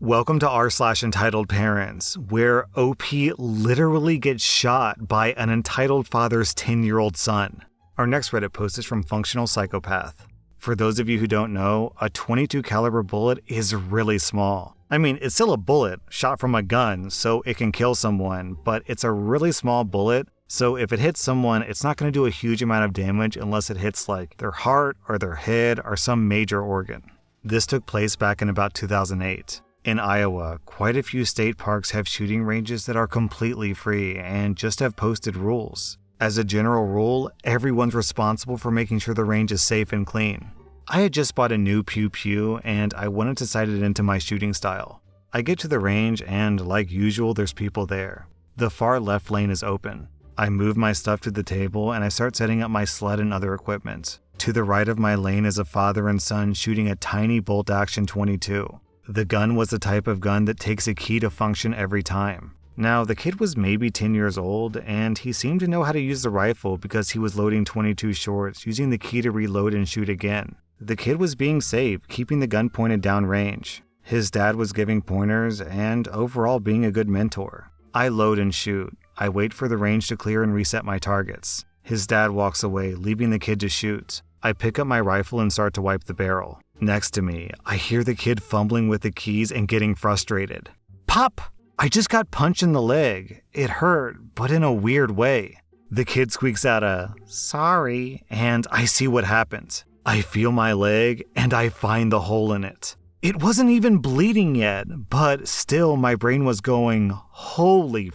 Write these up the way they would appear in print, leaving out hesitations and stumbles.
Welcome to rSlash Entitled Parents, where OP literally gets shot by an entitled father's 10-year-old son. Our next Reddit post is from Functional Psychopath. For those of you who don't know, a .22 caliber bullet is really small. I mean, it's still a bullet shot from a gun, so it can kill someone, but it's a really small bullet, so if it hits someone, it's not going to do a huge amount of damage unless it hits like their heart or their head or some major organ. This took place back in about 2008. In Iowa, quite a few state parks have shooting ranges that are completely free and just have posted rules. As a general rule, everyone's responsible for making sure the range is safe and clean. I had just bought a new Pew Pew and I wanted to sight it into my shooting style. I get to the range and, like usual, there's people there. The far left lane is open. I move my stuff to the table and I start setting up my sled and other equipment. To the right of my lane is a father and son shooting a tiny bolt-action .22. The gun was the type of gun that takes a key to function every time. Now, the kid was maybe 10 years old, and he seemed to know how to use the rifle because he was loading .22 shorts, using the key to reload and shoot again. The kid was being safe, keeping the gun pointed down range. His dad was giving pointers, and overall being a good mentor. I load and shoot. I wait for the range to clear and reset my targets. His dad walks away, leaving the kid to shoot. I pick up my rifle and start to wipe the barrel. Next to me, I hear the kid fumbling with the keys and getting frustrated. "Pop! I just got punched in the leg. It hurt, but in a weird way." The kid squeaks out a "sorry," and I see what happens. I feel my leg, and I find the hole in it. It wasn't even bleeding yet, but still my brain was going, holy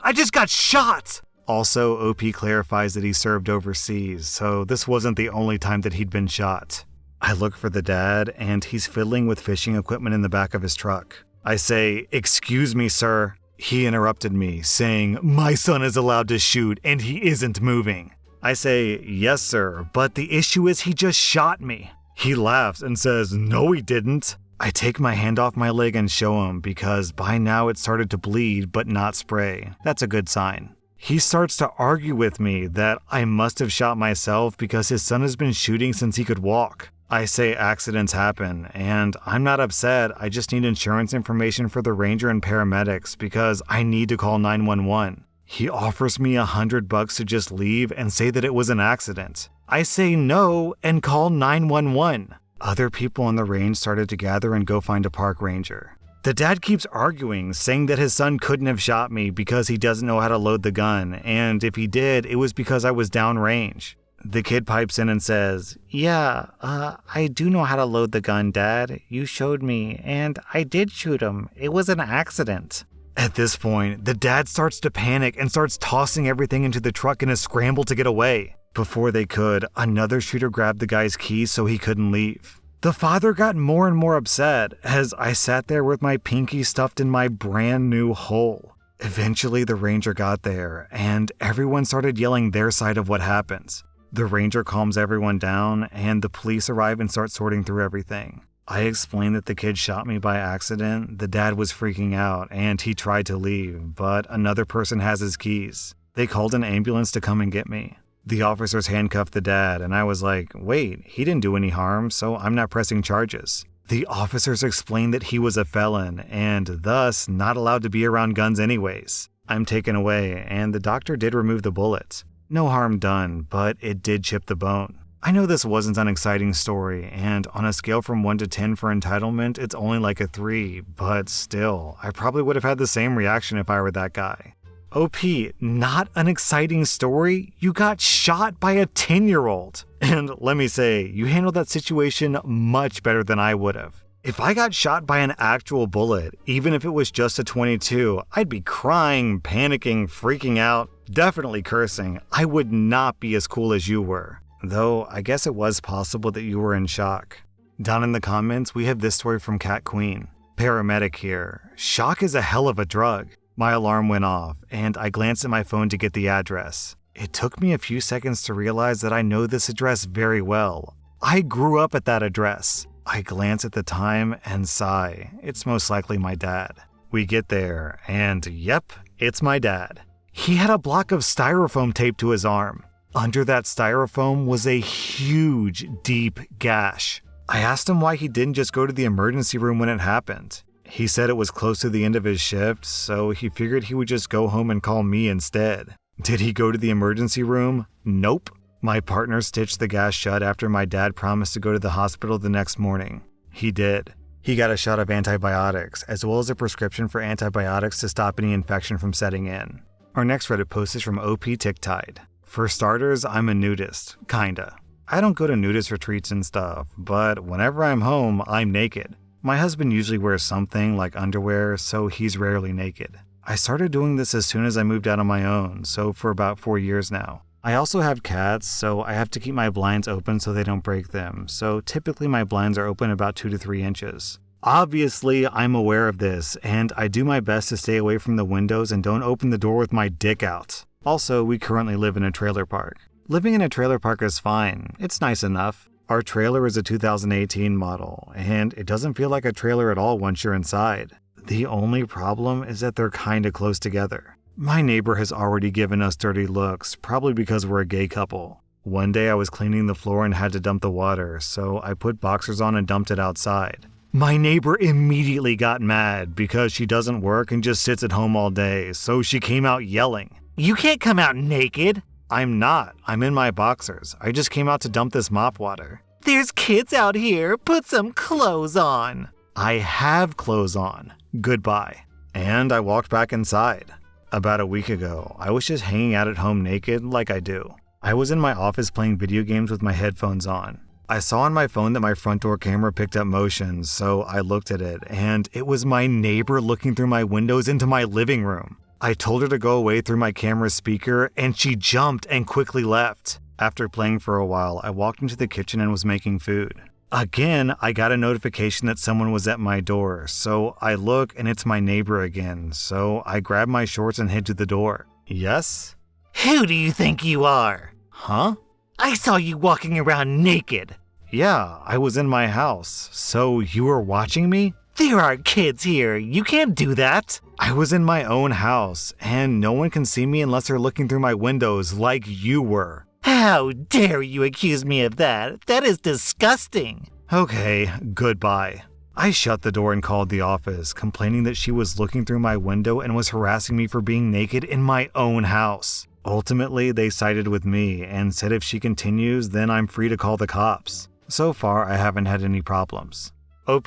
I just got shot! Also, OP clarifies that he served overseas, so this wasn't the only time that he'd been shot. I look for the dad, and he's fiddling with fishing equipment in the back of his truck. I say, "Excuse me, sir." He interrupted me, saying, "My son is allowed to shoot, and he isn't moving." I say, "Yes, sir, but the issue is he just shot me." He laughs and says, "No, he didn't." I take my hand off my leg and show him, because by now it started to bleed, but not spray. That's a good sign. He starts to argue with me that I must have shot myself because his son has been shooting since he could walk. I say accidents happen, and I'm not upset, I just need insurance information for the ranger and paramedics because I need to call 911. He offers me $100 to just leave and say that it was an accident. I say no and call 911. Other people on the range started to gather and go find a park ranger. The dad keeps arguing, saying that his son couldn't have shot me because he doesn't know how to load the gun, and if he did, it was because I was downrange. The kid pipes in and says, "Yeah, I do know how to load the gun, Dad. You showed me, and I did shoot him. It was an accident." At this point, the dad starts to panic and starts tossing everything into the truck in a scramble to get away. Before they could, another shooter grabbed the guy's keys so he couldn't leave. The father got more and more upset as I sat there with my pinky stuffed in my brand new hole. Eventually, the ranger got there, and everyone started yelling their side of what happens. The ranger calms everyone down, and the police arrive and start sorting through everything. I explained that the kid shot me by accident. The dad was freaking out, and he tried to leave, but another person has his keys. They called an ambulance to come and get me. The officers handcuffed the dad, and I was like, wait, he didn't do any harm, so I'm not pressing charges. The officers explained that he was a felon, and thus not allowed to be around guns anyways. I'm taken away, and the doctor did remove the bullet. No harm done, but it did chip the bone. I know this wasn't an exciting story, and on a scale from 1 to 10 for entitlement, it's only like a 3, but still, I probably would have had the same reaction if I were that guy. OP, not an exciting story? You got shot by a 10-year-old. And let me say, you handled that situation much better than I would have. If I got shot by an actual bullet, even if it was just a .22, I'd be crying, panicking, freaking out, definitely cursing. I would not be as cool as you were. Though, I guess it was possible that you were in shock. Down in the comments, we have this story from Cat Queen. Paramedic here. Shock is a hell of a drug. My alarm went off, and I glanced at my phone to get the address. It took me a few seconds to realize that I know this address very well. I grew up at that address. I glance at the time and sigh. It's most likely my dad. We get there, and yep, it's my dad. He had a block of styrofoam taped to his arm. Under that styrofoam was a huge, deep gash. I asked him why he didn't just go to the emergency room when it happened. He said it was close to the end of his shift, so he figured he would just go home and call me instead. Did he go to the emergency room? Nope. My partner stitched the gas shut after my dad promised to go to the hospital the next morning. He did. He got a shot of antibiotics, as well as a prescription for antibiotics to stop any infection from setting in. Our next Reddit post is from OP Ticktide. For starters, I'm a nudist. Kinda. I don't go to nudist retreats and stuff, but whenever I'm home, I'm naked. My husband usually wears something like underwear, so he's rarely naked. I started doing this as soon as I moved out on my own, so for about 4 years now. I also have cats, so I have to keep my blinds open so they don't break them, so typically my blinds are open about 2 to 3 inches. Obviously, I'm aware of this, and I do my best to stay away from the windows and don't open the door with my dick out. Also, we currently live in a trailer park. Living in a trailer park is fine. It's nice enough. Our trailer is a 2018 model, and it doesn't feel like a trailer at all once you're inside. The only problem is that they're kinda close together. My neighbor has already given us dirty looks, probably because we're a gay couple. One day I was cleaning the floor and had to dump the water, so I put boxers on and dumped it outside. My neighbor immediately got mad because she doesn't work and just sits at home all day, so she came out yelling, "You can't come out naked!" I'm not. I'm in my boxers. I just came out to dump this mop water. "There's kids out here. Put some clothes on." I have clothes on. Goodbye. And I walked back inside. About a week ago, I was just hanging out at home naked like I do. I was in my office playing video games with my headphones on. I saw on my phone that my front door camera picked up motion, so I looked at it, and it was my neighbor looking through my windows into my living room. I told her to go away through my camera speaker, and she jumped and quickly left. After playing for a while, I walked into the kitchen and was making food. Again, I got a notification that someone was at my door, so I look and it's my neighbor again, so I grabbed my shorts and hid to the door. Yes? Who do you think you are? Huh? I saw you walking around naked. Yeah, I was in my house. So you were watching me? There are kids here. You can't do that. I was in my own house, and no one can see me unless they're looking through my windows like you were. How dare you accuse me of that? That is disgusting. Okay, goodbye. I shut the door and called the office, complaining that she was looking through my window and was harassing me for being naked in my own house. Ultimately, they sided with me and said if she continues, then I'm free to call the cops. So far, I haven't had any problems. OP,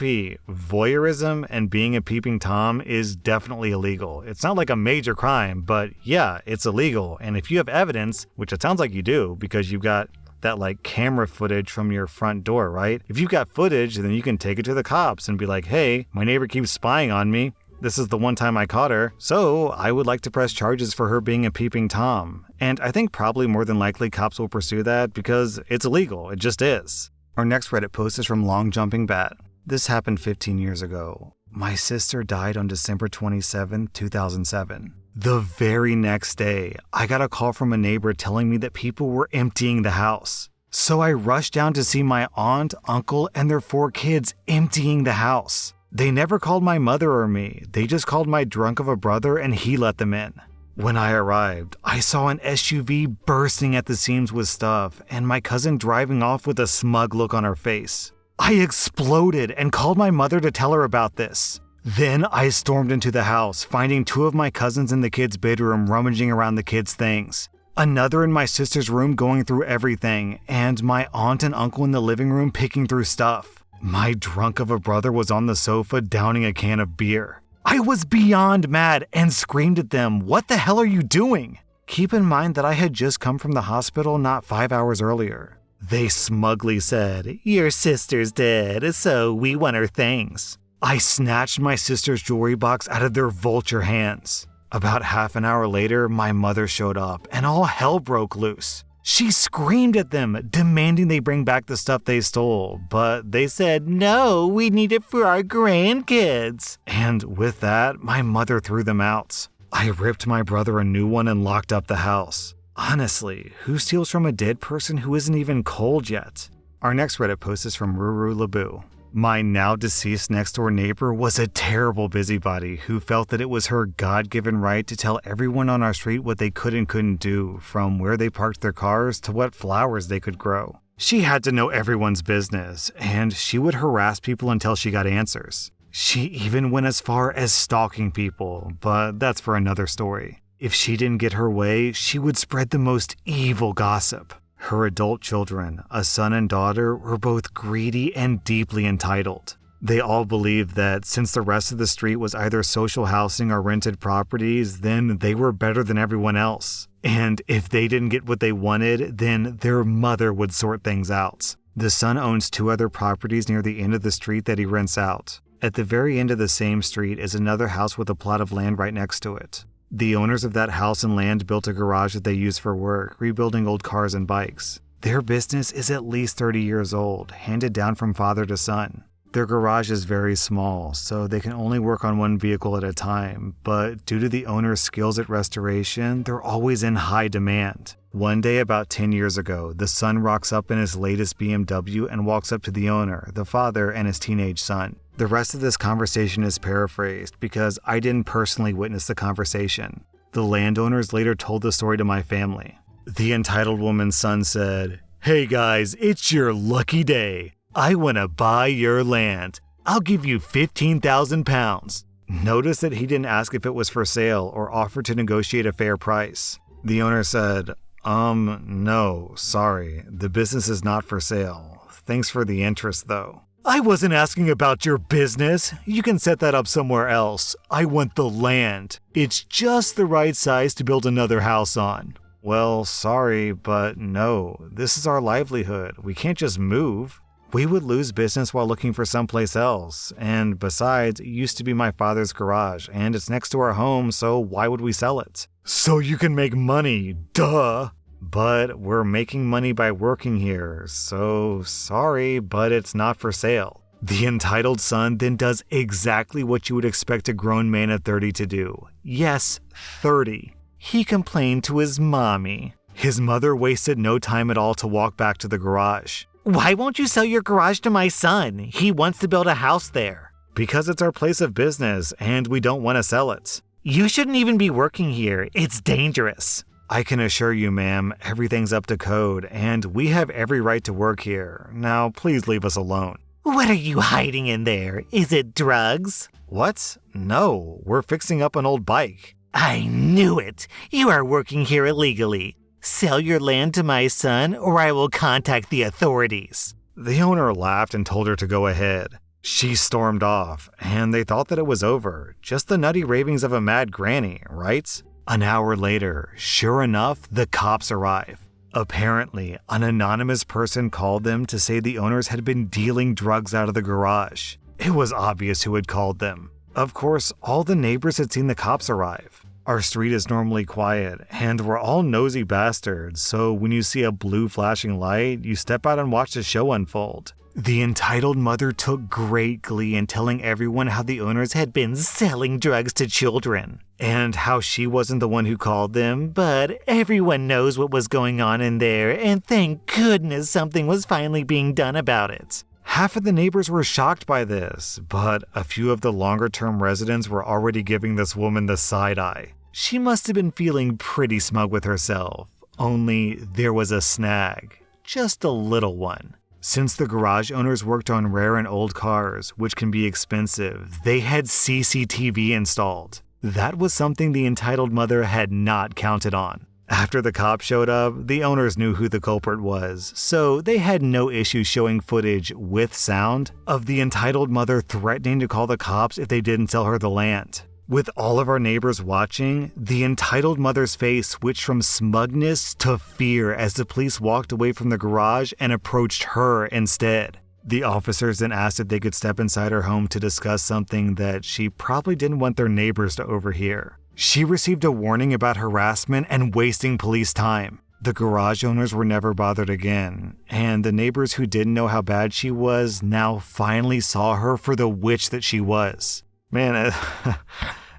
voyeurism and being a peeping Tom is definitely illegal. It's not like a major crime, but yeah, it's illegal. And if you have evidence, which it sounds like you do, because you've got that like camera footage from your front door, right? If you've got footage, then you can take it to the cops and be like, hey, my neighbor keeps spying on me. This is the one time I caught her, so I would like to press charges for her being a peeping Tom. And I think probably more than likely cops will pursue that because it's illegal. It just is. Our next Reddit post is from Long Jumping Bat. This happened 15 years ago. My sister died on December 27, 2007. The very next day, I got a call from a neighbor telling me that people were emptying the house. So I rushed down to see my aunt, uncle, and their 4 kids emptying the house. They never called my mother or me. They just called my drunk of a brother and he let them in. When I arrived, I saw an SUV bursting at the seams with stuff and my cousin driving off with a smug look on her face. I exploded and called my mother to tell her about this. Then I stormed into the house, finding 2 of my cousins in the kids' bedroom rummaging around the kids' things, another in my sister's room going through everything, and my aunt and uncle in the living room picking through stuff. My drunk of a brother was on the sofa downing a can of beer. I was beyond mad and screamed at them, "What the hell are you doing?" Keep in mind that I had just come from the hospital not 5 hours earlier. They smugly said, "Your sister's dead, so we want her things." I snatched my sister's jewelry box out of their vulture hands. About half an hour later, my mother showed up and all hell broke loose. She screamed at them, demanding they bring back the stuff they stole, but they said, "No, we need it for our grandkids." And with that, my mother threw them out. I ripped my brother a new one and locked up the house. Honestly, who steals from a dead person who isn't even cold yet? Our next Reddit post is from Ruru Labu. My now deceased next door neighbor was a terrible busybody who felt that it was her God-given right to tell everyone on our street what they could and couldn't do, from where they parked their cars to what flowers they could grow. She had to know everyone's business, and she would harass people until she got answers. She even went as far as stalking people, but that's for another story. If she didn't get her way, she would spread the most evil gossip. Her adult children, a son and daughter, were both greedy and deeply entitled. They all believed that since the rest of the street was either social housing or rented properties, then they were better than everyone else. And if they didn't get what they wanted, then their mother would sort things out. The son owns 2 other properties near the end of the street that he rents out. At the very end of the same street is another house with a plot of land right next to it. The owners of that house and land built a garage that they use for work, rebuilding old cars and bikes. Their business is at least 30 years old, handed down from father to son. Their garage is very small, so they can only work on one vehicle at a time, but due to the owner's skills at restoration, they're always in high demand. One day about 10 years ago, the son rocks up in his latest BMW and walks up to the owner, the father, and his teenage son. The rest of this conversation is paraphrased because I didn't personally witness the conversation. The landowners later told the story to my family. The entitled woman's son said, "Hey guys, it's your lucky day. I want to buy your land. I'll give you 15,000 pounds. Notice that he didn't ask if it was for sale or offer to negotiate a fair price. The owner said, no, sorry, the business is not for sale. Thanks for the interest though. I wasn't asking about your business. You can set that up somewhere else. I want the land. It's just the right size to build another house on. Well, sorry, but no, this is our livelihood. We can't just move. We would lose business while looking for someplace else, and besides, it used to be my father's garage, and it's next to our home, so why would we sell it? So you can make money, duh! But we're making money by working here, so sorry, but it's not for sale. The entitled son then does exactly what you would expect a grown man at 30 to do. Yes, 30. He complained to his mommy. His mother wasted no time at all to walk back to the garage. Why won't you sell your garage to my son? He wants to build a house there. Because it's our place of business, and we don't want to sell it. You shouldn't even be working here. It's dangerous. I can assure you, ma'am, everything's up to code, and we have every right to work here. Now, please leave us alone. What are you hiding in there? Is it drugs? What? No, we're fixing up an old bike. I knew it. You are working here illegally. Sell your land to my son, or I will contact the authorities. The owner laughed and told her to go ahead. She stormed off, and they thought that it was over. Just the nutty ravings of a mad granny, right? An hour later, sure enough, the cops arrive. Apparently, an anonymous person called them to say the owners had been dealing drugs out of the garage. It was obvious who had called them. Of course, all the neighbors had seen the cops arrive. Our street is normally quiet, and we're all nosy bastards, so when you see a blue flashing light, you step out and watch the show unfold. The entitled mother took great glee in telling everyone how the owners had been selling drugs to children, and how she wasn't the one who called them, but everyone knows what was going on in there, and thank goodness something was finally being done about it. Half of the neighbors were shocked by this, but a few of the longer-term residents were already giving this woman the side eye. She must have been feeling pretty smug with herself, only there was a snag, just a little one. Since the garage owners worked on rare and old cars, which can be expensive, they had CCTV installed. That was something the entitled mother had not counted on. After the cops showed up, the owners knew who the culprit was, so they had no issue showing footage with sound of the entitled mother threatening to call the cops if they didn't sell her the land. With all of our neighbors watching, the entitled mother's face switched from smugness to fear as the police walked away from the garage and approached her instead. The officers then asked if they could step inside her home to discuss something that she probably didn't want their neighbors to overhear. She received a warning about harassment and wasting police time. The garage owners were never bothered again, and the neighbors who didn't know how bad she was now finally saw her for the witch that she was. Man,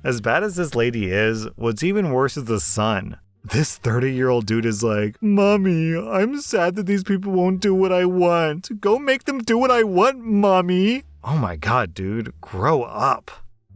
as bad as this lady is, what's even worse is the son. This 30-year-old dude is like, Mommy, I'm sad that these people won't do what I want. Go make them do what I want, Mommy. Oh my god, dude, grow up.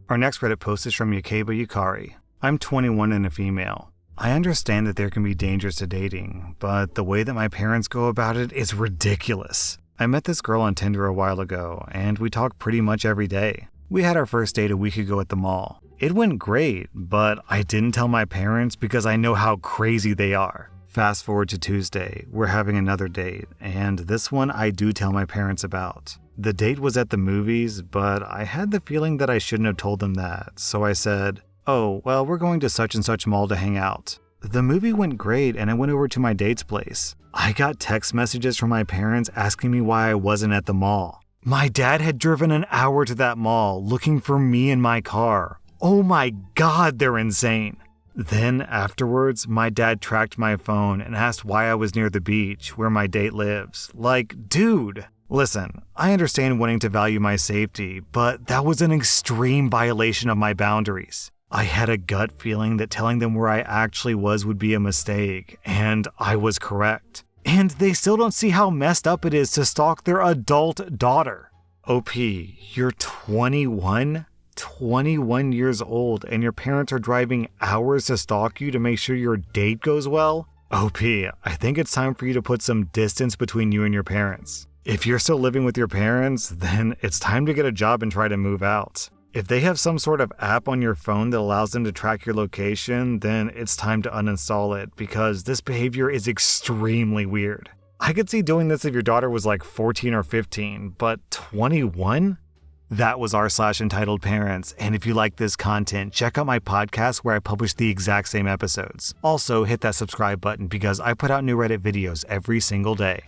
Our next Reddit post is from Yakeba Yukari. I'm 21 and a female. I understand that there can be dangers to dating, but the way that my parents go about it is ridiculous. I met this girl on Tinder a while ago, and we talk pretty much every day. We had our first date a week ago at the mall. It went great, but I didn't tell my parents because I know how crazy they are. Fast forward to Tuesday, we're having another date, and this one I do tell my parents about. The date was at the movies, but I had the feeling that I shouldn't have told them that, so I said, "Oh, well, we're going to such and such mall to hang out." The movie went great, and I went over to my date's place. I got text messages from my parents asking me why I wasn't at the mall. My dad had driven an hour to that mall looking for me in my car. Oh my God, they're insane. Then afterwards, my dad tracked my phone and asked why I was near the beach where my date lives. Like, dude, listen, I understand wanting to value my safety, but that was an extreme violation of my boundaries. I had a gut feeling that telling them where I actually was would be a mistake, and I was correct. And they still don't see how messed up it is to stalk their adult daughter. OP, you're 21? 21 years old, and your parents are driving hours to stalk you to make sure your date goes well? OP, I think it's time for you to put some distance between you and your parents. If you're still living with your parents, then it's time to get a job and try to move out. If they have some sort of app on your phone that allows them to track your location, then it's time to uninstall it because this behavior is extremely weird. I could see doing this if your daughter was like 14 or 15, but 21? That was rSlash Entitled Parents, and if you like this content, check out my podcast where I publish the exact same episodes. Also, hit that subscribe button because I put out new Reddit videos every single day.